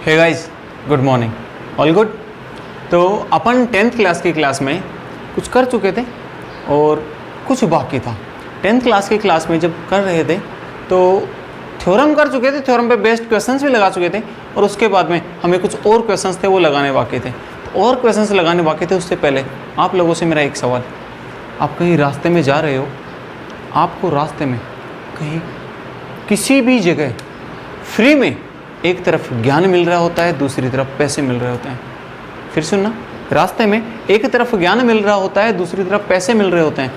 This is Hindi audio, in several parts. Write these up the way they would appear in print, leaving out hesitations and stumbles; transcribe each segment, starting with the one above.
हे guys, good morning, all good. तो अपन 10th क्लास की क्लास में कुछ कर चुके थे और कुछ बाकी था। 10th क्लास की क्लास में जब कर रहे थे तो थ्योरम कर चुके थे, थ्योरम पे बेस्ड क्वेश्चंस भी लगा चुके थे और उसके बाद में हमें कुछ और क्वेश्चंस थे वो लगाने बाकी थे। तो और क्वेश्चंस लगाने बाकी थे उससे पहले आप लोगों से मेरा एक सवाल, आप कहीं रास्ते में जा रहे हो, आपको रास्ते में कहीं किसी भी जगह फ्री में एक तरफ ज्ञान मिल रहा होता है, दूसरी तरफ पैसे मिल रहे होते हैं। फिर सुनना, रास्ते में एक तरफ ज्ञान मिल रहा होता है, दूसरी तरफ पैसे मिल रहे होते हैं।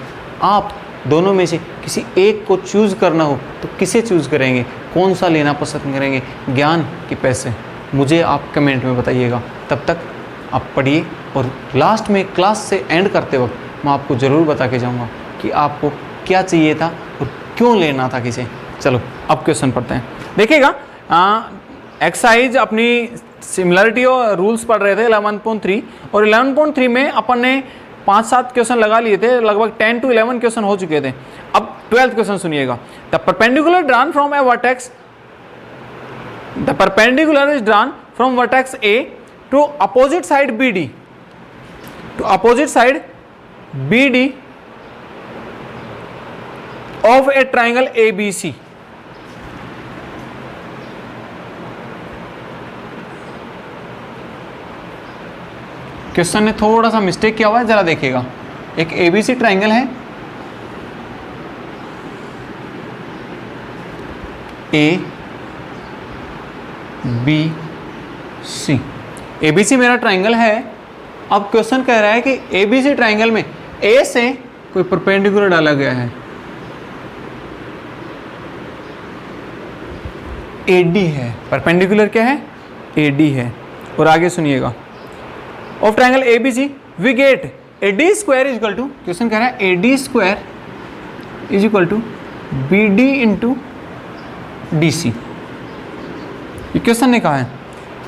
आप दोनों में से किसी एक को चूज़ करना हो तो किसे चूज़ करेंगे, कौन सा लेना पसंद करेंगे, ज्ञान कि पैसे? मुझे आप कमेंट में बताइएगा। तब तक आप पढ़िए और लास्ट में क्लास से एंड करते वक्त मैं आपको ज़रूर बता के जाऊँगा कि आपको क्या चाहिए था और क्यों लेना था किसे। चलो अब क्वेश्चन पढ़ते हैं। देखिएगा, एक्सरसाइज अपनी सिमिलरिटी और रूल्स पढ़ रहे थे 11.3 और 11.3 में अपन ने 5-7 क्वेश्चन लगा लिए थे, लगभग 10 to 11 क्वेश्चन हो चुके थे। अब 12th क्वेश्चन सुनिएगा। The perpendicular drawn from A vertex, the perpendicular is drawn from vertex A to opposite side BD, to opposite side BD of a triangle ABC। Question ने थोड़ा सा मिस्टेक किया हुआ है, जरा देखिएगा। एक ABC ट्राइंगल है, ABC, ABC मेरा ट्राइंगल है। अब क्वेश्चन कह रहा है कि ABC ट्राइंगल में A से कोई परपेंडिकुलर डाला गया है, AD है। परपेंडिकुलर क्या है? AD है। और आगे सुनिएगा, of triangle ABC we get AD square is equal to, question कह रहा है AD square is equal to BD into DC। ये क्वेश्चन ने कहा है।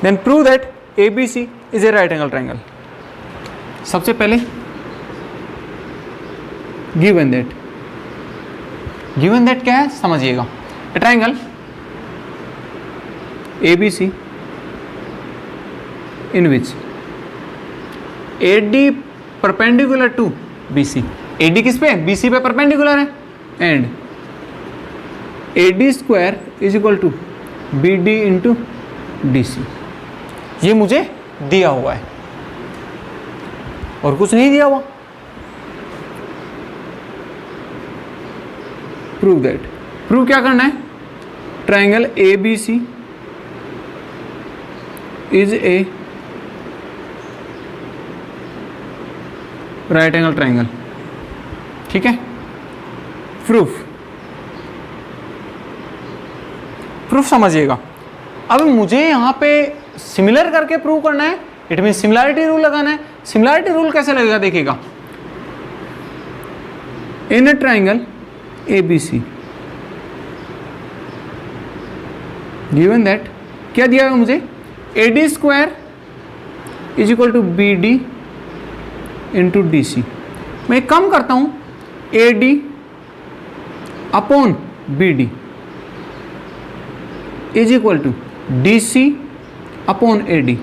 Then prove that ABC is a right angle triangle. सबसे पहले गिवन दैट, गिवन दैट क्या है समझिएगा। A triangle ABC in which AD perpendicular to BC, AD किस पे? BC पे परपेंडिकुलर है, and AD square is equal to BD into DC। ये मुझे दिया हुआ है और कुछ नहीं दिया हुआ। प्रूव दैट, प्रूव क्या करना है? Triangle ABC is a right angle triangle. ठीक है, प्रूफ, प्रूफ समझिएगा। अब मुझे यहाँ पे सिमिलर करके प्रूव करना है, इट मीन सिमिलैरिटी रूल लगाना है। सिमिलैरिटी रूल कैसे लगेगा देखिएगा। In a triangle ABC given that, क्या दिया है मुझे? AD square is equal to BD into DC। मैं कम करता हूं, AD upon BD is equal to DC upon AD।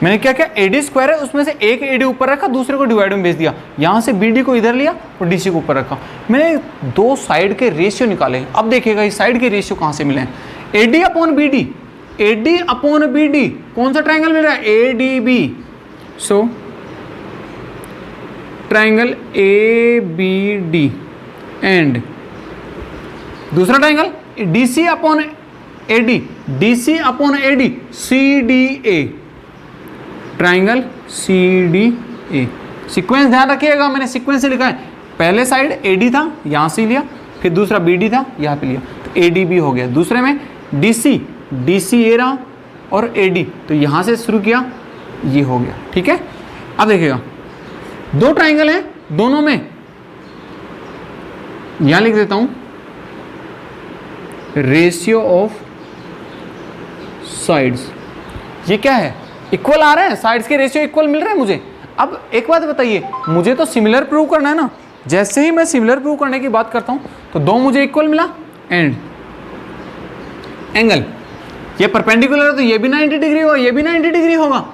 मैंने क्या किया? AD स्क्वायर है, उसमें से एक AD ऊपर रखा, दूसरे को डिवाइड में भेज दिया। यहां से BD को इधर लिया और DC को ऊपर रखा। मैंने दो साइड के रेशियो निकाले। अब देखिएगा इस साइड के रेशियो कहां से मिले हैं। AD upon BD, AD upon BD, कौन सा ट्राइंगल मिल रहा है? ADB। So triangle ABD and दूसरा triangle DC upon AD, DC upon AD, CDA, triangle CDA। Sequence ध्यान रखिएगा, मैंने सीक्वेंस से लिखा है। पहले साइड AD था, यहां से लिया, फिर दूसरा BD था, यहां पे लिया, तो ADB हो गया। दूसरे में DC ये रहा और AD, तो यहां से शुरू किया, ये हो गया। ठीक है, अब देखिएगा दो ट्राइंगल हैं, दोनों में यहां लिख देता हूं रेशियो ऑफ साइड्स। ये क्या है? इक्वल आ रहे हैं, साइड्स के रेशियो इक्वल मिल रहे हैं मुझे। अब एक बात बताइए, मुझे तो सिमिलर प्रूव करना है ना। जैसे ही मैं सिमिलर प्रूव करने की बात करता हूं तो दो मुझे इक्वल मिला एंड एंगल ये परपेंडिकुलर है तो ये भी 90 डिग्री होगा, ये भी 90 डिग्री होगा।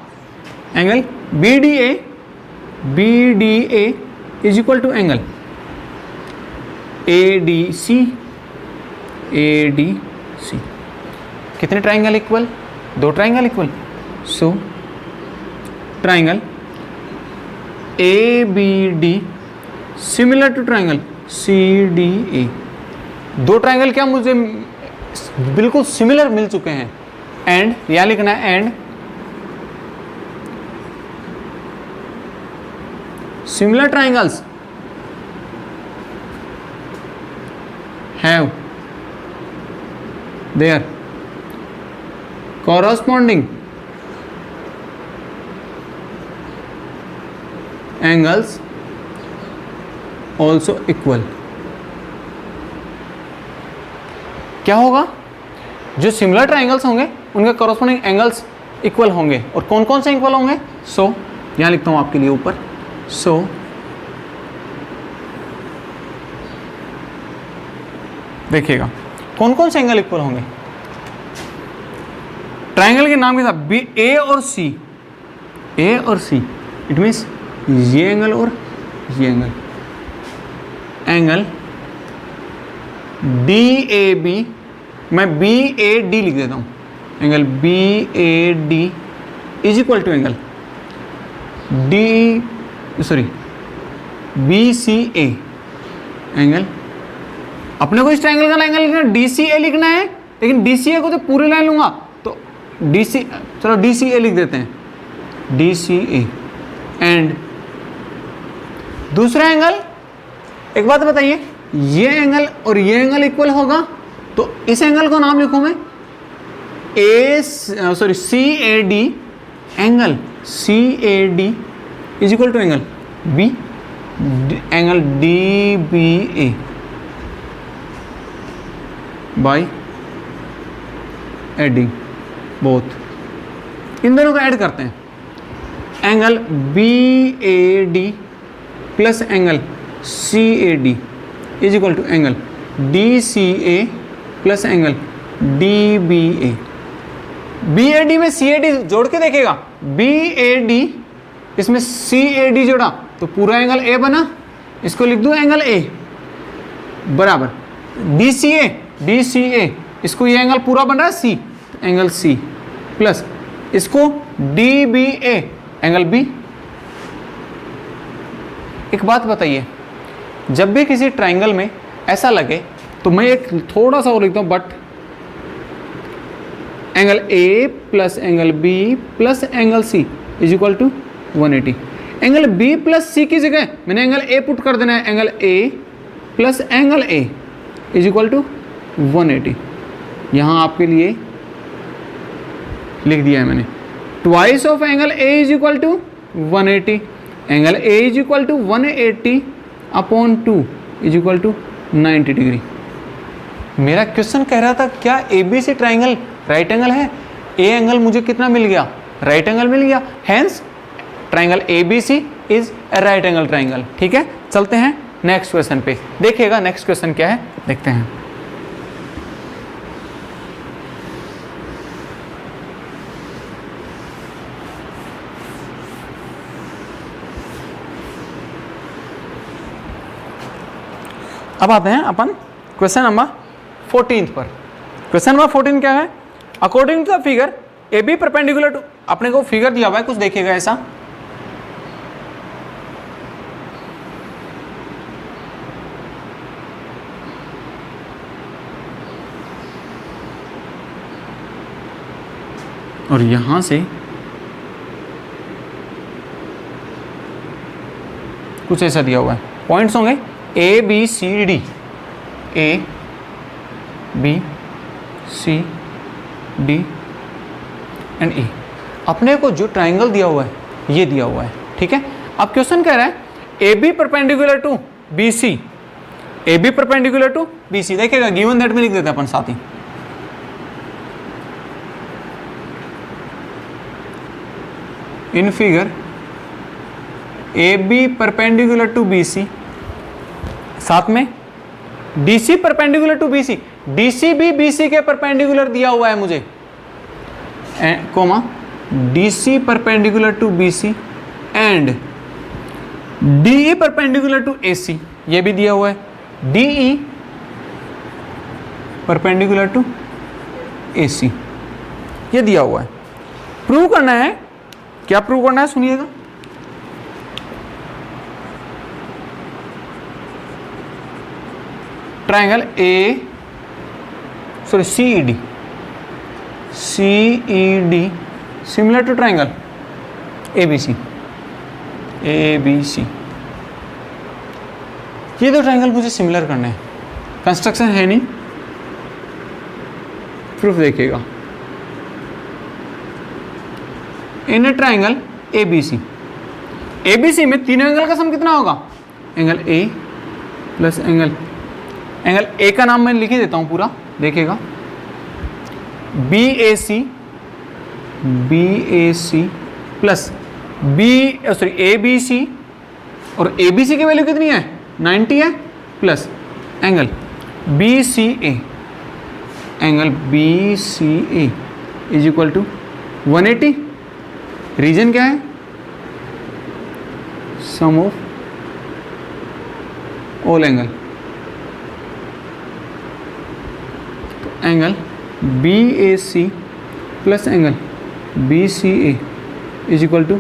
Angle B D A is equal to angle A D C. कितने triangle equal? 2 triangle equal. So triangle A B D similar to triangle C D A. 2 triangle क्या मुझे बिल्कुल सिमिलर मिल चुके हैं। एंड यहां लिखना है and similar triangles have their corresponding angles also equal। क्या होगा? जो सिमिलर ट्राइंगल्स होंगे उनके कॉरस्पॉन्डिंग एंगल्स इक्वल होंगे। और कौन कौन से इक्वल होंगे? सो यहां लिखता हूं आपके लिए ऊपर। सो देखिएगा कौन कौन से एंगल इक्वल होंगे। ट्राइंगल के नाम के साथ बी ए और सी, इट मीन्स ये एंगल और ये एंगल डी ए बी, मैं बी ए डी लिख देता हूं। Angle B A D is equal to angle B C A. Angle अपने को इस ट्राइंगल का एंगल लिखना डी सी ए लिखना है, लेकिन डी सी ए को तो पूरी लाइन लूंगा तो डी सी, चलो डी सी ए लिख देते हैं, डी सी ए। एंड दूसरा एंगल, एक बात बताइए, ये एंगल और ये एंगल इक्वल होगा तो इस एंगल को नाम लिखूं मैं C A D. Angle C A D is equal to angle B, angle D B A by adding both. इन दोनों को ऐड करते हैं। Angle B A D plus angle C A D is equal to angle D C A plus angle D B A. B A D में सी ए डी जोड़ के देखेगा, बी ए डी इसमें सी ए डी जोड़ा तो पूरा एंगल ए बना। इसको लिख दूं एंगल ए बराबर डी सी ए, इसको ये एंगल पूरा बन रहा है सी, एंगल सी प्लस इसको डी बी ए, एंगल बी। एक बात बताइए, जब भी किसी ट्राइंगल में ऐसा लगे तो मैं एक थोड़ा सा और लिखता हूं, but angle A plus angle B plus angle C is equal to 180। Angle B plus C की जगह मैंने एंगल ए पुट कर देना है, angle A plus angle A is equal to 180। यहां आपके लिए लिख दिया है मैंने, twice of angle A is equal to 180। Angle A is equal to 180 upon 2 is equal to 90 degree. मेरा क्वेश्चन कह रहा था क्या A B C triangle right angle है? ए एंगल मुझे कितना मिल गया? राइट एंगल मिल गया। Hence triangle A B C is a right angle triangle. ठीक है, चलते हैं नेक्स्ट क्वेश्चन पे। देखिएगा नेक्स्ट क्वेश्चन क्या है, देखते हैं। अब आते हैं अपन क्वेश्चन नंबर 14 पर। क्वेश्चन नंबर 14 क्या है? According to the figure A B perpendicular to, अपने को फिगर दिया हुआ है कुछ, देखिएगा ऐसा। और यहां से कुछ ऐसा दिया हुआ है, पॉइंट्स होंगे A B C D, A B C D and A. अपने को जो ट्राइंगल दिया हुआ है ये दिया हुआ है। ठीक है, अब क्वेश्चन कह रहा है A B perpendicular to B C, A B perpendicular to B C. देखिएगा गिवन दैट में लिख देते हैं अपन साथ ही। In figure A B perpendicular to B C, साथ में D C perpendicular to B C. D C भी बी सी के परपेंडिकुलर दिया हुआ है मुझे, comma DC perpendicular to BC and DE perpendicular to AC, ये भी दिया हुआ है DE परपेंडिकुलर टू AC, ये दिया हुआ है। प्रूव करना है, क्या प्रूव करना है सुनिएगा। Triangle CED similar to triangle ABC। ये दो ट्रायंगल मुझे सिमिलर करने हैं, कंस्ट्रक्शन है नहीं, प्रूफ देखिएगा। इन ए ट्रायंगल ABC में तीनों एंगल का सम कितना होगा? Angle A plus angle A का नाम मैं लिख ही देता हूं पूरा, देखिएगा। BAC प्लस ABC, और ABC की वैल्यू कितनी है? 90 है, plus angle BCA is equal to 180। Reason क्या है? सम ऑफ ऑल एंगल, तो angle BAC plus angle BCA is equal to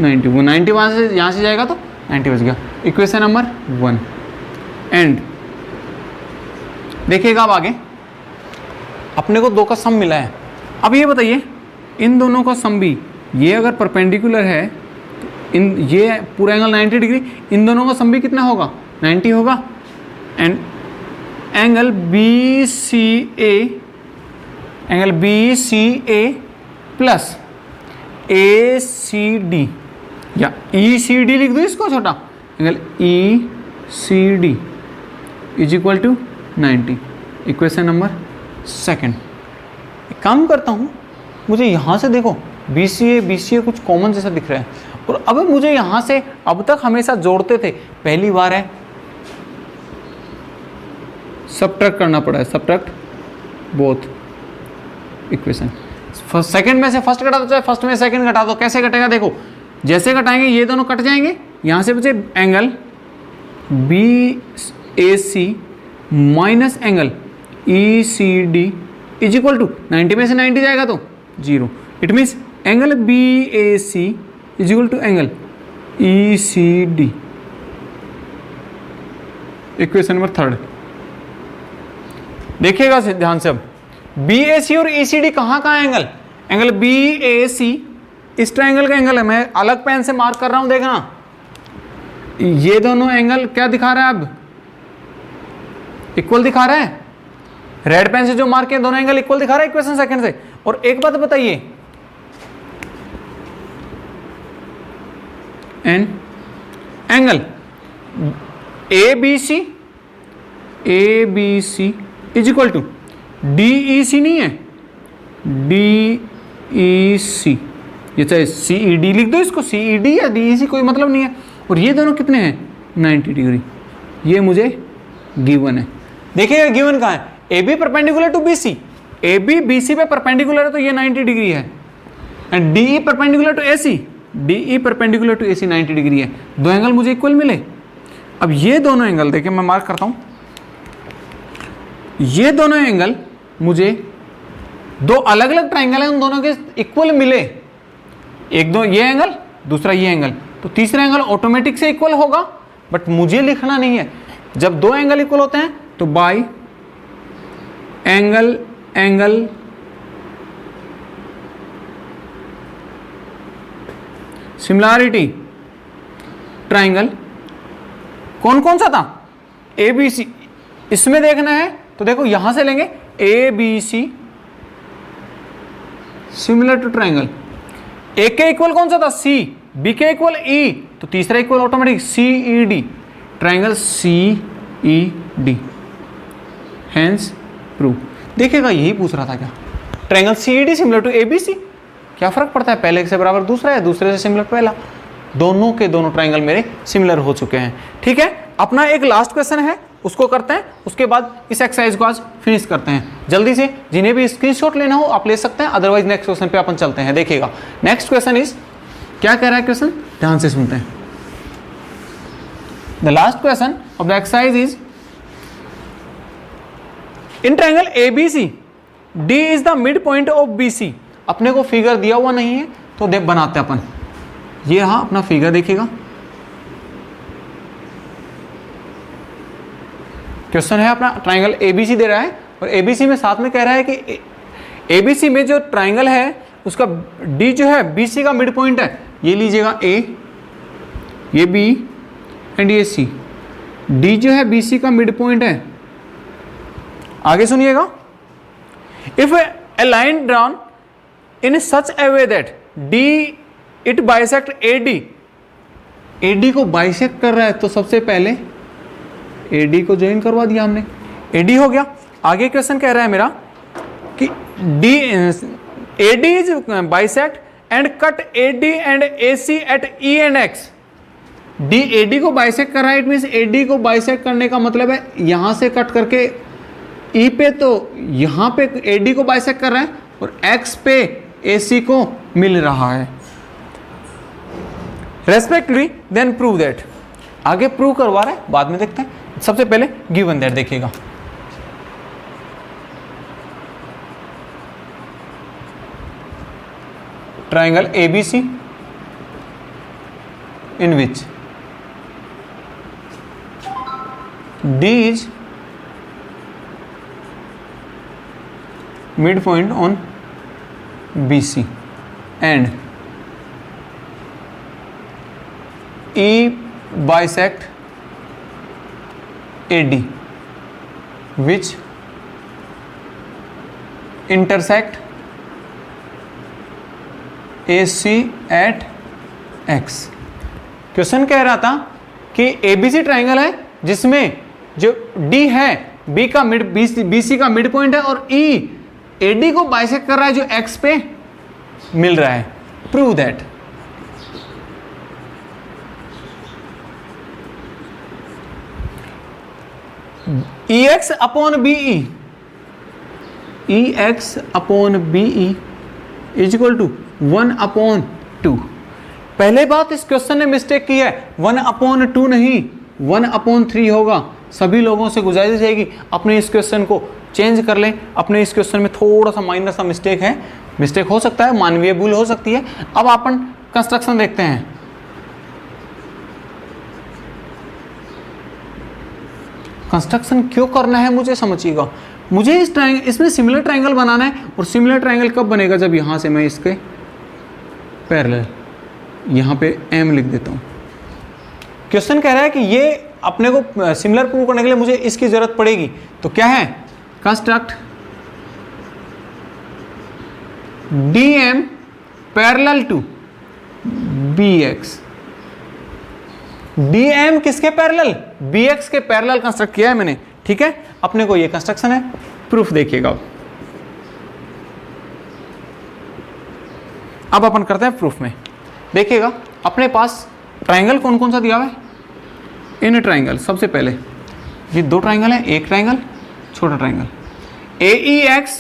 90। वो 90 वहाँ से यहाँ से जाएगा तो 90 बच गया। इक्वेशन नंबर 1 एंड देखिएगा अब आगे अपने को दो का सम मिला है। अब ये बताइए इन दोनों का सम भी, ये अगर परपेंडिकुलर है तो ये पूरा एंगल 90 डिग्री, इन दोनों का सम भी कितना होगा? 90 होगा। एंड एंगल BCA प्लस ACD या ECD लिख दो इसको छोटा, angle ECD is equal to 90। Equation number 2। एक काम करता हूँ, मुझे यहाँ से देखो BCA कुछ कॉमन जैसा दिख रहा है, और अब मुझे यहाँ से, अब तक हमेशा जोड़ते थे, पहली बार है सबट्रैक्ट करना पड़ा है, सबट्रैक्ट बोथ इक्वेशन। सेकंड में से फर्स्ट घटा दो, चाहे फर्स्ट में सेकंड घटा दो, कैसे घटेगा देखो, जैसे घटाएंगे ये दोनों कट जाएंगे, यहाँ से बचे angle BAC minus angle ECD is equal to 90 में से 90 जाएगा तो 0। It means angle BAC is equal to angle ECD। Equation number 3 देखिएगा ध्यान से। अब BAC और ECD कहाँ है एंगल? एंगल BAC इस ट्रायंगल का एंगल है, मैं अलग पेन से मार्क कर रहा हूं, देखना ये दोनों एंगल क्या दिखा रहा है? अब इक्वल दिखा रहा है, रेड पेन से जो मार्क किए दोनों एंगल इक्वल दिखा रहा है इक्वेशन सेकंड से। और एक बात बताइए, and angle ABC is equal to DEC नहीं है, DEC, ये चाहे CED लिख दो इसको, CED या DEC कोई मतलब नहीं है। और ये दोनों कितने हैं? 90 डिग्री। ये मुझे गिवन है। देखिएगा गिवन कहाँ है? AB perpendicular to BC, AB BC पे परपेंडिकुलर है तो ये 90 डिग्री है। And DE perpendicular to AC, DE perpendicular to AC 90 degree है। दो एंगल मुझे इक्वल मिले। अब ये दोनों एंगल देखिए, मैं मार्क करता हूं, ये दोनों एंगल मुझे दो अलग अलग ट्राइंगल हैं, उन दोनों के इक्वल मिले। एक दो ये एंगल, दूसरा ये एंगल, तो तीसरा एंगल ऑटोमेटिक से इक्वल होगा, बट मुझे लिखना नहीं है। जब दो एंगल इक्वल होते हैं तो बाय एंगल सिमिलैरिटी ट्राइंगल कौन कौन सा था? ABC। इसमें देखना है तो देखो यहां से लेंगे ABC similar to triangle. A के इक्वल कौन सा था? C। B के इक्वल E, तो तीसरा इक्वल automatic CED, triangle CED। Hence prove. देखिएगा यही पूछ रहा था क्या? Triangle CED similar to ABC। क्या फर्क पड़ता है, पहले से बराबर दूसरा है, दूसरे से सिमिलर पहला। दोनों के दोनों ट्राइंगल मेरे सिमिलर हो चुके हैं। ठीक है, अपना एक लास्ट क्वेश्चन है, उसको करते हैं, उसके बाद इस एक्सरसाइज को आज फिनिश करते हैं। जल्दी से जिन्हें भी स्क्रीनशॉट लेना हो आप ले सकते हैं, अदरवाइज नेक्स्ट क्वेश्चन पे अपन चलते हैं। देखिएगा नेक्स्ट क्वेश्चन इज, क्या कह रहा है क्वेश्चन, ध्यान से सुनते हैं। The last question of the exercise is, in triangle ABC D is the mid point of BC। अपने को फिगर दिया हुआ नहीं है तो देख बनाते हैं अपन। ये रहा अपना फिगर, देखिएगा क्वेश्चन है अपना, ट्रायंगल ABC दे रहा है और ABC में साथ में कह रहा है कि ABC में जो ट्रायंगल है उसका D जो है BC का मिड पॉइंट है। ये लीजिएगा A, ये B एंड ये C। D जो है BC का मिड पॉइंट है। आगे सुनिएगा, if A line drawn in such A way that D it bisect AD को बाइसेक्ट कर रहा है, तो सबसे पहले AD को ज्वाइन करवा दिया हमने, AD हो गया। आगे क्वेश्चन कह रहा है मेरा कि AD is bisect and cut AD and AC at E and X। D AD को बाइसेक्ट कर रहा है, इट मीन्स AD को बाइसेक्ट करने का मतलब है यहां से कट करके E पे, तो यहां पे AD को बाइसेक्ट कर रहा है और X पे AC को मिल रहा है रेस्पेक्टिवली। देन प्रूव दैट, आगे प्रूव करवा रहा है, बाद में देखते हैं। सबसे पहले गिवन दैट देखिएगा, triangle ABC in which D is midpoint on BC and E bisect AD which intersect AC at X। Question कह रहा था कि ABC ट्राइंगल है जिसमें जो D है BC का मिड पॉइंट है और E AD को बाइसेक्ट कर रहा है जो X पे मिल रहा है। Prove that, EX upon BE, EX upon BE is equal to 1/2। पहले बात, इस क्वेश्चन ने मिस्टेक की है, 1/2 नहीं 1/3 होगा। सभी लोगों से गुजारिश रहेगी अपने इस क्वेश्चन को चेंज कर लें। अपने इस क्वेश्चन में थोड़ा सा माइनर सा मिस्टेक है, मिस्टेक हो सकता है, मानवीय भूल हो सकती है। अब अपन कंस्ट्रक्शन देखते हैं। कंस्ट्रक्शन क्यों करना है मुझे समझिएगा। मुझे इस ट्रायंगल, इसमें सिमिलर ट्रायंगल बनाना है और सिमिलर ट्रायंगल कब बनेगा, जब यहां से मैं इसके पैरेलल यहां पे M लिख देता हूं। क्वेश्चन कह रहा है कि ये अपने को सिमिलर प्रूव करने के लिए मुझे इसकी जरूरत पड़ेगी, तो क्या है, construct DM parallel to BX। DM किसके पैरेलल, BX के पैरेलल कंस्ट्रक्ट किया है मैंने, ठीक है। अपने को ये कंस्ट्रक्शन है, प्रूफ देखिएगा। अब अपन करते हैं प्रूफ में। देखिएगा अपने पास ट्राइंगल कौन कौन सा दिया हुआ है। इन ट्राइंगल सबसे पहले ये दो ट्राइंगल है, एक ट्राइंगल छोटा triangle AEX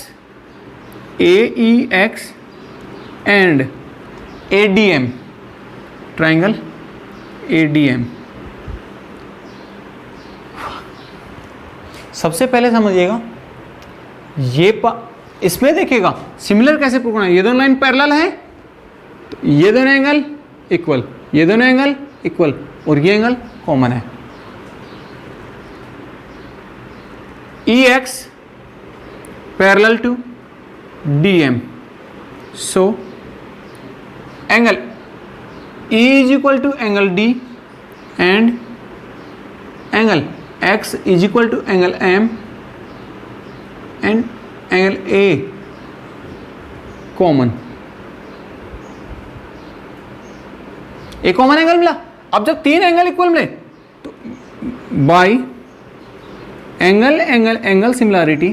and ADM, triangle ADM। सबसे पहले समझिएगा ये इसमें देखिएगा सिमिलर कैसे प्रूव करना है। ये दोनों लाइन पैरेलल है तो ये दोनों एंगल इक्वल, ये दोनों एंगल इक्वल और ये एंगल कॉमन है। EX parallel to DM, so angle E is equal to angle D and angle X is equal to angle M and angle A common. एक कॉमन एंगल मिला। अब जब तीन एंगल इक्वल मिले तो by angle angle angle similarity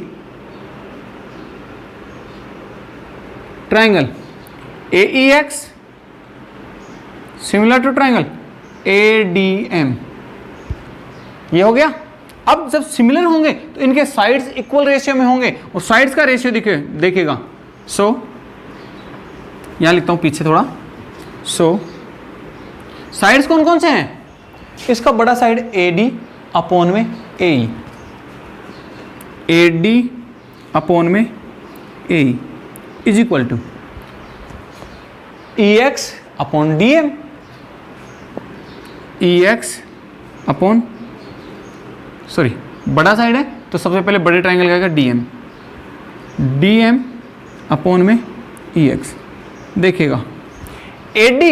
triangle AEX similar to triangle ADM। ये हो गया। अब जब सिमिलर होंगे तो इनके साइड्स इक्वल रेशियो में होंगे और साइड्स का रेशियो देखिएगा। सो यहां लिखता हूं पीछे थोड़ा। सो साइड्स कौन कौन से हैं? इसका बड़ा साइड AD अपॉन में AE, AD अपॉन में AE is equal to EX upon DM, EX upon sorry बड़ा साइड है तो सबसे पहले बड़े ट्राइंगल का आएगा DM, DM अपॉन में EX। देखिएगा AD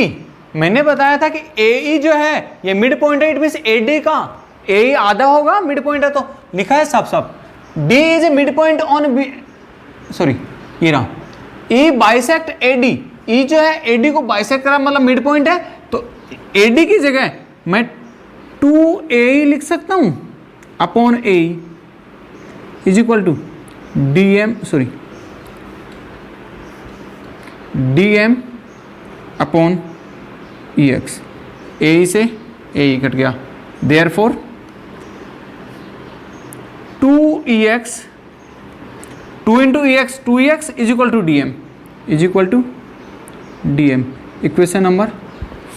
मैंने बताया था कि AE जो है ये मिड पॉइंट है, इट मींस AD का AE आधा होगा, मिड पॉइंट है तो लिखा है सब D is a mid point on B, sorry ये रहा E बाइसेक्ट AD, E जो है AD को बाइसेक्ट करा मतलब मिड पॉइंट है, तो AD की जगह मैं 2AE लिख सकता हूं upon AE is equal to DM upon EX। AE से AE कट गया, therefore 2EX 2 into EX 2EX is equal to DM is equal to DM। Equation number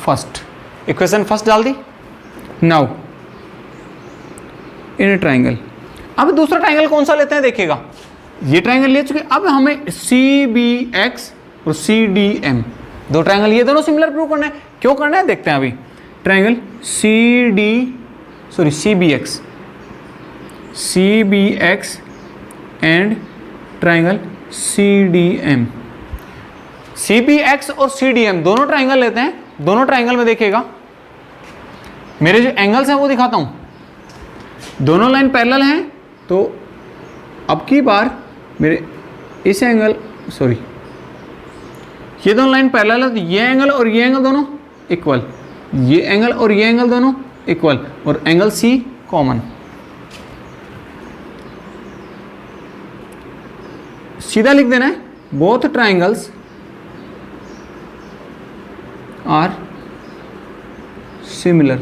first, equation first डाल दी। नाउ इन ट्राइंगल, अब दूसरा ट्राइंगल कौन सा लेते हैं देखिएगा। ये ट्राइंगल ले चुके, अब हमें CBX और CDM दो ट्राइंगल, ये दोनों सिमिलर प्रूव करना है। क्यों करना है देखते हैं अभी। Triangle CBX and triangle CDM। CBX और CDM दोनों ट्राइंगल लेते हैं। दोनों ट्राइंगल में देखिएगा मेरे जो एंगल्स हैं वो दिखाता हूं। दोनों लाइन पैरेलल हैं तो अब की बार मेरे इस एंगल, सॉरी ये दोनों लाइन पैरेलल है तो ये एंगल और ये एंगल दोनों इक्वल, ये एंगल और ये एंगल दोनों इक्वल, और एंगल C कॉमन। सीधा लिख देना है both triangles are similar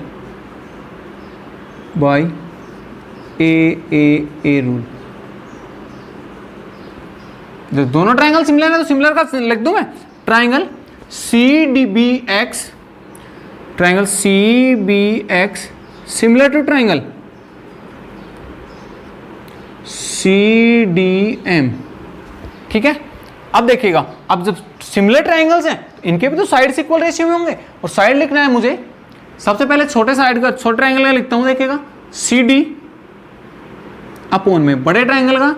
by a rule. जब दोनों ट्राइंगल सिमिलर है तो सिमिलर का लिख दूं मैं। Triangle CBX similar to triangle CDM। ठीक है, अब देखिएगा, अब जब सिमिलर ट्राइंगल्स हैं तो इनके भी तो साइड्स इक्वल रेशियो में होंगे, और साइड लिखना है मुझे। सबसे पहले छोटे साइड का, छोटे ट्राइंगल का लिखता हूं, देखिएगा CD अपॉन में बड़े ट्राइंगल का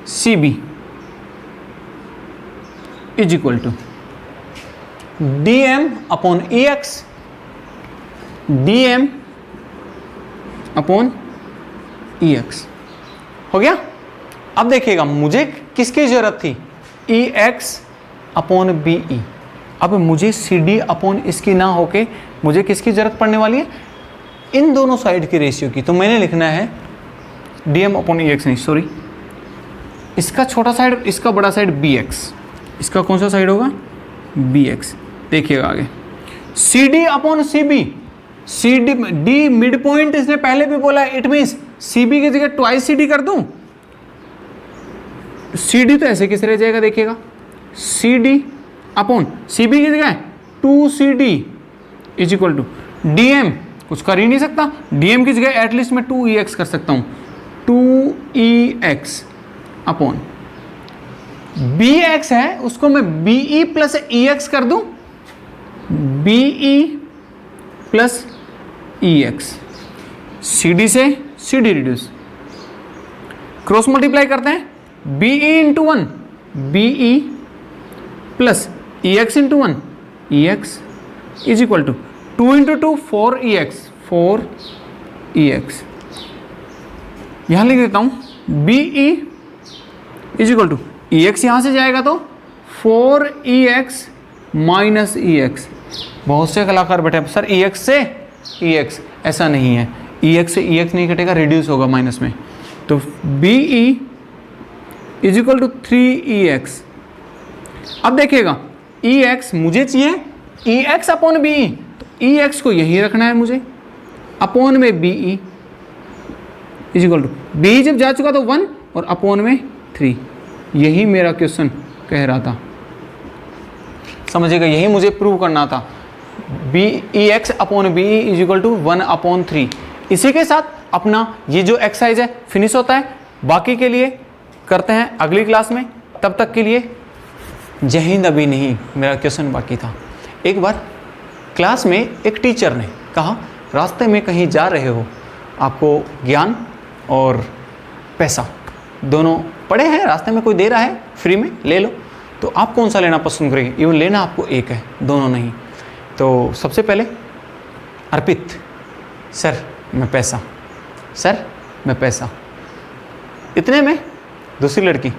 CB is equal to DM upon EX, DM upon EX। हो गया। अब देखिएगा मुझे किसकी जरूरत थी, EX अपॉन BE। अब मुझे CD अपॉन इसकी ना होके मुझे किसकी जरूरत पड़ने वाली है, इन दोनों साइड के रेशियो की। तो मैंने लिखना है DM अपॉन EX, नहीं सॉरी, इसका छोटा साइड इसका बड़ा साइड BX, इसका कौन सा साइड होगा BX। देखिएगा आगे CD upon CB, D mid point इसने पहले भी बोला है, इट मींस CB की जगह ट्वाइस CD कर दूं। CD तो ऐसे किस रह जाएगा, देखिएगा CD अपॉन CB की जगह 2CD is equal to DM, कुछ कर ही नहीं सकता, DM की जगह एटलीस्ट मैं 2EX कर सकता हूं, 2EX अपॉन BX है उसको मैं BE प्लस EX कर दूं, BE प्लस EX। CD से CD रिड्यूस, क्रॉस मल्टीप्लाई करते हैं, BE into 1 BE plus EX into 1 EX is equal to 2 into 2 4EX 4EX। यहां लिख देता हूं BE is equal to EX यहां से जाएगा तो 4EX माइनस EX। बहुत से कलाकार बैठे सर EX से EX, ऐसा नहीं है, EX से EX नहीं कटेगा, रिड्यूस होगा माइनस में। तो BE is equal to 3EX। अब देखिएगा EX मुझे चाहिए EX अपॉन BE, तो EX को यही रखना है मुझे, अपॉन में BE is equal to B जब जा चुका तो 1 और अपॉन में 3। यही मेरा क्वेश्चन कह रहा था, समझिएगा, यही मुझे प्रूव करना था। B E X upon B is equal to 1/3। इसी के साथ अपना ये जो एक्सरसाइज है फिनिश होता है। बाकी के लिए करते हैं अगली क्लास में। तब तक के लिए जय हिंद। अभी नहीं, मेरा क्वेश्चन बाकी था। एक बार क्लास में एक टीचर ने कहा, रास्ते में कहीं जा रहे हो, आपको ज्ञान और पैसा दोनों पड़े हैं, रास्ते में कोई दे रहा है फ्री में, ले लो, तो आप कौन सा लेना पसंद करेंगे? इवन लेना आपको एक है, दोनों नहीं। तो सबसे पहले अर्पित, सर मैं पैसा, सर मैं पैसा। इतने में दूसरी लड़की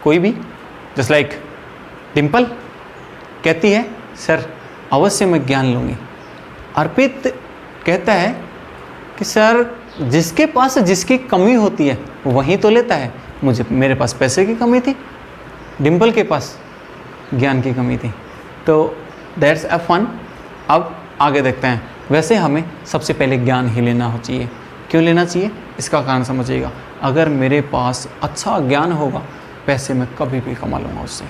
कोई भी, जस्ट लाइक डिम्पल, कहती है सर अवश्य मैं ज्ञान लूँगी। अर्पित कहता है कि सर जिसके पास जिसकी कमी होती है वही तो लेता है, मेरे पास पैसे की कमी थी, डिम्पल के पास ज्ञान की कमी थी। तो दैट्स अ फन। अब आगे देखते हैं। वैसे हमें सबसे पहले ज्ञान ही लेना चाहिए। क्यों लेना चाहिए? इसका कारण समझिएगा। अगर मेरे पास अच्छा ज्ञान होगा, पैसे मैं कभी भी कमा लूँगा उससे।